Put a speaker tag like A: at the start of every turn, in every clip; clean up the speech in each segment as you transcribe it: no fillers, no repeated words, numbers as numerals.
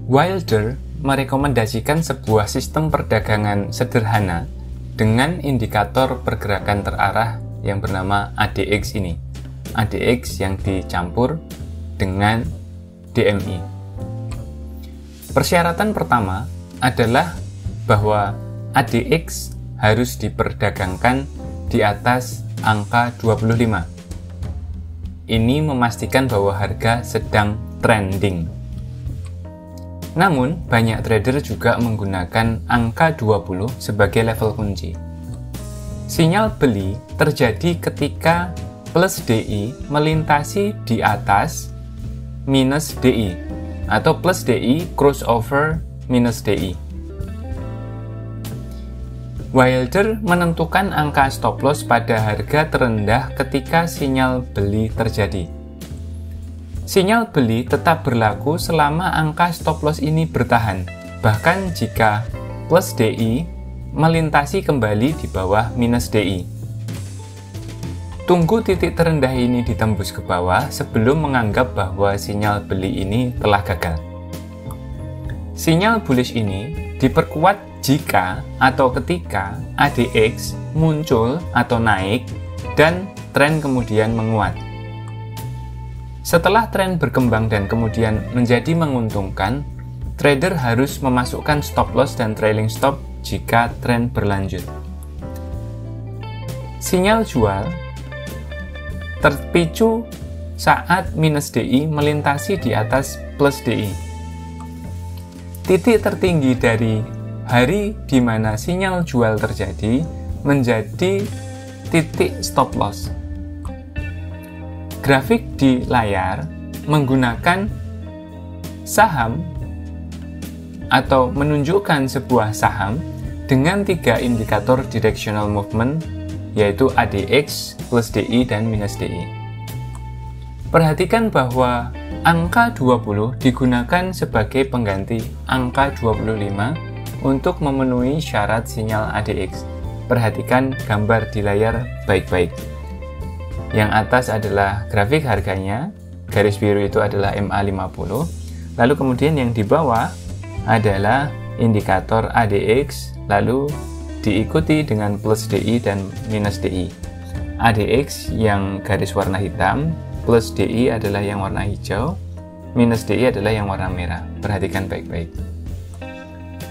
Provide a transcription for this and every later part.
A: Wilder merekomendasikan sebuah sistem perdagangan sederhana dengan indikator pergerakan terarah yang bernama ADX ini. ADX yang dicampur dengan DMI. Persyaratan pertama adalah bahwa ADX harus diperdagangkan di atas angka 25. Ini memastikan bahwa harga sedang trending. Namun, banyak trader juga menggunakan angka 20 sebagai level kunci. Sinyal beli terjadi ketika plus DI melintasi di atas minus DI atau plus DI crossover minus DI. Wilder menentukan angka stop loss pada harga terendah ketika sinyal beli terjadi. Sinyal beli tetap berlaku selama angka stop loss ini bertahan, bahkan jika plus DI melintasi kembali di bawah minus DI. Tunggu titik terendah ini ditembus ke bawah sebelum menganggap bahwa sinyal beli ini telah gagal. Sinyal bullish ini diperkuat jika atau ketika ADX muncul atau naik dan tren kemudian menguat. Setelah tren berkembang dan kemudian menjadi menguntungkan, trader harus memasukkan stop loss dan trailing stop jika tren berlanjut. Sinyal jual terpicu saat minus DI melintasi di atas plus DI. Titik tertinggi dari hari di mana sinyal jual terjadi menjadi titik stop loss. Grafik di layar menggunakan saham atau menunjukkan sebuah saham dengan 3 indikator directional movement, yaitu ADX, plus DI, dan minus DI. Perhatikan bahwa angka 20 digunakan sebagai pengganti angka 25 untuk memenuhi syarat sinyal ADX. Perhatikan gambar di layar baik-baik. Yang atas adalah grafik harganya, garis biru itu adalah MA50, lalu kemudian yang di bawah adalah indikator ADX, lalu diikuti dengan plus DI dan minus DI. ADX yang garis warna hitam, plus DI adalah yang warna hijau, minus DI adalah yang warna merah. Perhatikan baik-baik.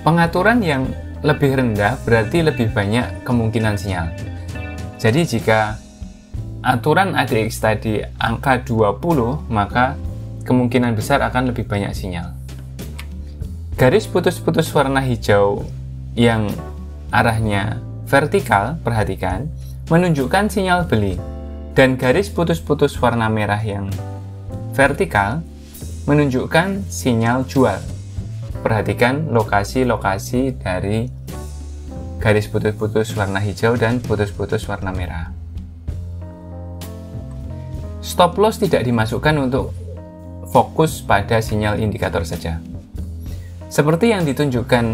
A: Pengaturan yang lebih rendah berarti lebih banyak kemungkinan sinyal. Jadi jika aturan ADX tadi angka 20, maka kemungkinan besar akan lebih banyak sinyal. Garis putus-putus warna hijau yang arahnya vertikal, perhatikan, menunjukkan sinyal beli. Dan garis putus-putus warna merah yang vertikal menunjukkan sinyal jual. Perhatikan lokasi-lokasi dari garis putus-putus warna hijau dan putus-putus warna merah. Stop loss tidak dimasukkan untuk fokus pada sinyal indikator saja. Seperti yang ditunjukkan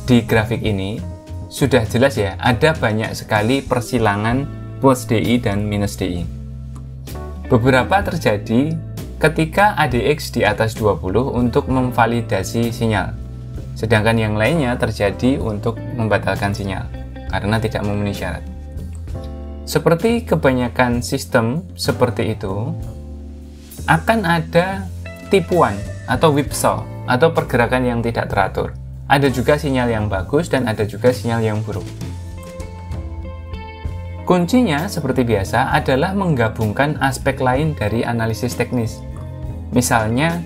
A: di grafik ini, sudah jelas ya, ada banyak sekali persilangan plus DI dan minus DI. Beberapa terjadi ketika ADX di atas 20 untuk memvalidasi sinyal, sedangkan yang lainnya terjadi untuk membatalkan sinyal karena tidak memenuhi syarat. Seperti kebanyakan sistem seperti itu, akan ada tipuan atau whipsaw atau pergerakan yang tidak teratur. Ada juga sinyal yang bagus dan ada juga sinyal yang buruk. Kuncinya seperti biasa adalah menggabungkan aspek lain dari analisis teknis. Misalnya,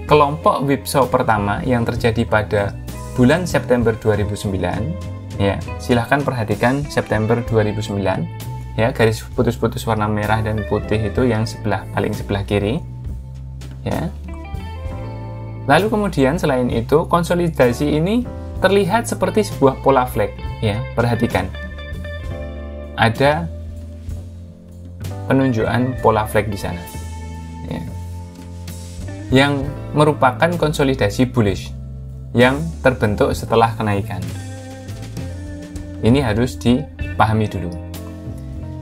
A: kelompok whipsaw pertama yang terjadi pada bulan September 2009, ya, silahkan perhatikan September 2009, ya, garis putus-putus warna merah dan putih itu yang paling sebelah kiri, ya. Lalu kemudian selain itu, konsolidasi ini terlihat seperti sebuah pola flag, ya, perhatikan. Ada penunjukan pola flag di sana, ya, yang merupakan konsolidasi bullish yang terbentuk setelah kenaikan. Ini harus dipahami dulu.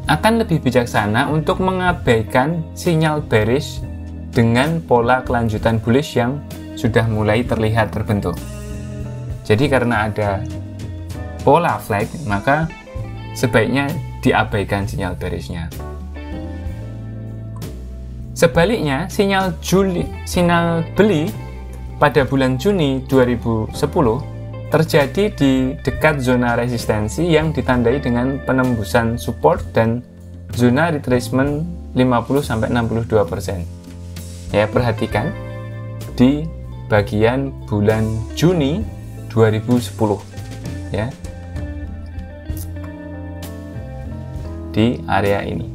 A: Akan lebih bijaksana untuk mengabaikan sinyal bearish dengan pola kelanjutan bullish yang sudah mulai terlihat terbentuk. Jadi karena ada pola flag, maka sebaiknya diabaikan sinyal bearish-nya. Sebaliknya, sinyal beli pada bulan Juni 2010 terjadi di dekat zona resistensi yang ditandai dengan penembusan support dan zona retracement 50-62%. Ya, perhatikan di bagian bulan Juni 2010 ya, di area ini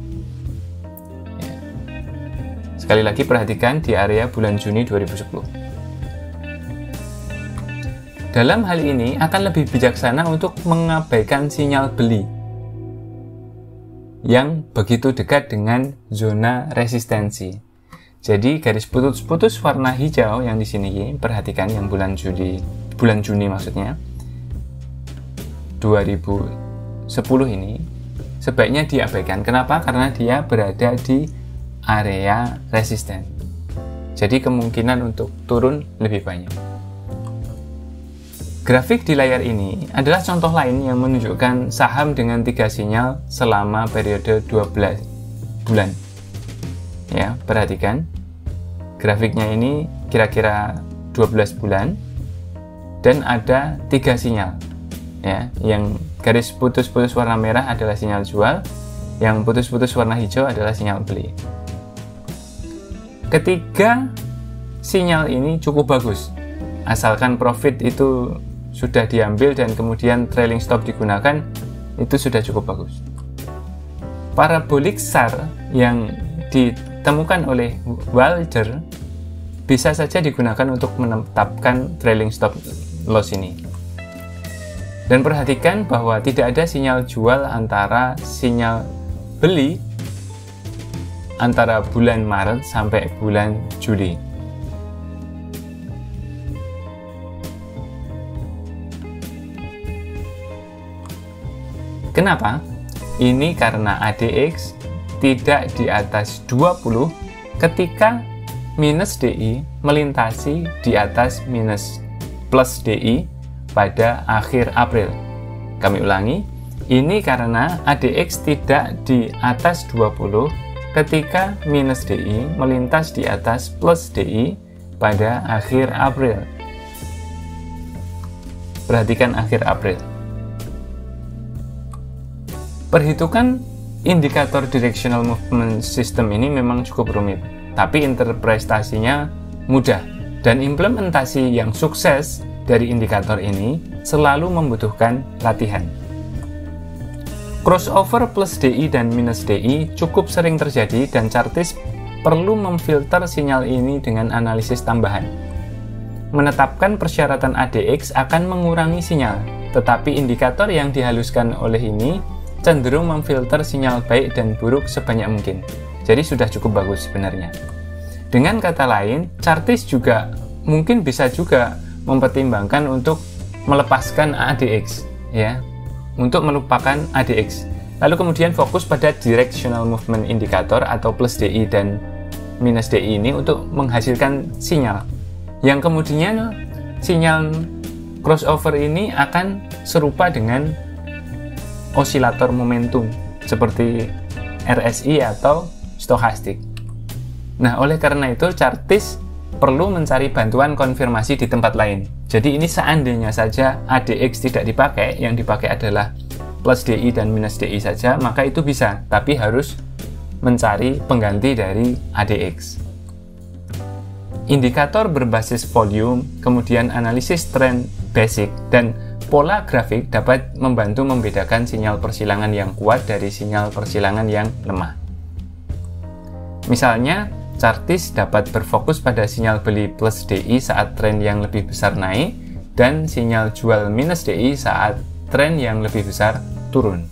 A: ya. Sekali lagi perhatikan di area bulan Juni 2010. Dalam hal ini akan lebih bijaksana untuk mengabaikan sinyal beli yang begitu dekat dengan zona resistensi. Jadi garis putus-putus warna hijau yang di sini, perhatikan yang bulan Juni maksudnya 2010 ini sebaiknya diabaikan. Kenapa? Karena dia berada di area resisten. Jadi kemungkinan untuk turun lebih banyak. Grafik di layar ini adalah contoh lain yang menunjukkan saham dengan 3 sinyal selama periode 12 bulan. Ya, perhatikan. Grafiknya ini kira-kira 12 bulan dan ada 3 sinyal. Ya, yang garis putus-putus warna merah adalah sinyal jual, yang putus-putus warna hijau adalah sinyal beli. Ketiga sinyal ini cukup bagus, asalkan profit itu sudah diambil dan kemudian trailing stop digunakan, itu sudah cukup bagus. Parabolic SAR yang ditemukan oleh Wilder bisa saja digunakan untuk menetapkan trailing stop loss ini. Dan perhatikan bahwa tidak ada sinyal jual antara sinyal beli antara bulan Maret sampai bulan Juli. Kenapa? Ini karena ADX tidak di atas 20 ketika minus DI melintasi di atas plus DI pada akhir April. Kami ulangi, ini karena ADX tidak di atas 20 ketika minus DI melintas di atas plus DI pada akhir April. Perhatikan akhir April. Perhitungan indikator directional movement system ini memang cukup rumit, tapi interpretasinya mudah dan implementasi yang sukses dari indikator ini selalu membutuhkan latihan. Crossover plus DI dan minus DI cukup sering terjadi dan chartis perlu memfilter sinyal ini dengan analisis tambahan. Menetapkan persyaratan ADX akan mengurangi sinyal, tetapi indikator yang dihaluskan oleh ini cenderung memfilter sinyal baik dan buruk sebanyak mungkin. Jadi sudah cukup bagus sebenarnya. Dengan kata lain, chartis juga mungkin bisa juga mempertimbangkan untuk melepaskan ADX, ya, untuk melupakan ADX. Lalu kemudian fokus pada directional movement indicator atau plus DI dan minus DI ini untuk menghasilkan sinyal. Yang kemudian sinyal crossover ini akan serupa dengan osilator momentum seperti RSI atau stokastik. Nah, oleh karena itu chartis perlu mencari bantuan konfirmasi di tempat lain. Jadi ini seandainya saja ADX tidak dipakai, yang dipakai adalah plus DI dan minus DI saja, maka itu bisa, tapi harus mencari pengganti dari ADX. Indikator berbasis volume, kemudian analisis tren basic, dan pola grafik dapat membantu membedakan sinyal persilangan yang kuat dari sinyal persilangan yang lemah. Misalnya, chartis dapat berfokus pada sinyal beli plus DI saat tren yang lebih besar naik dan sinyal jual minus DI saat tren yang lebih besar turun.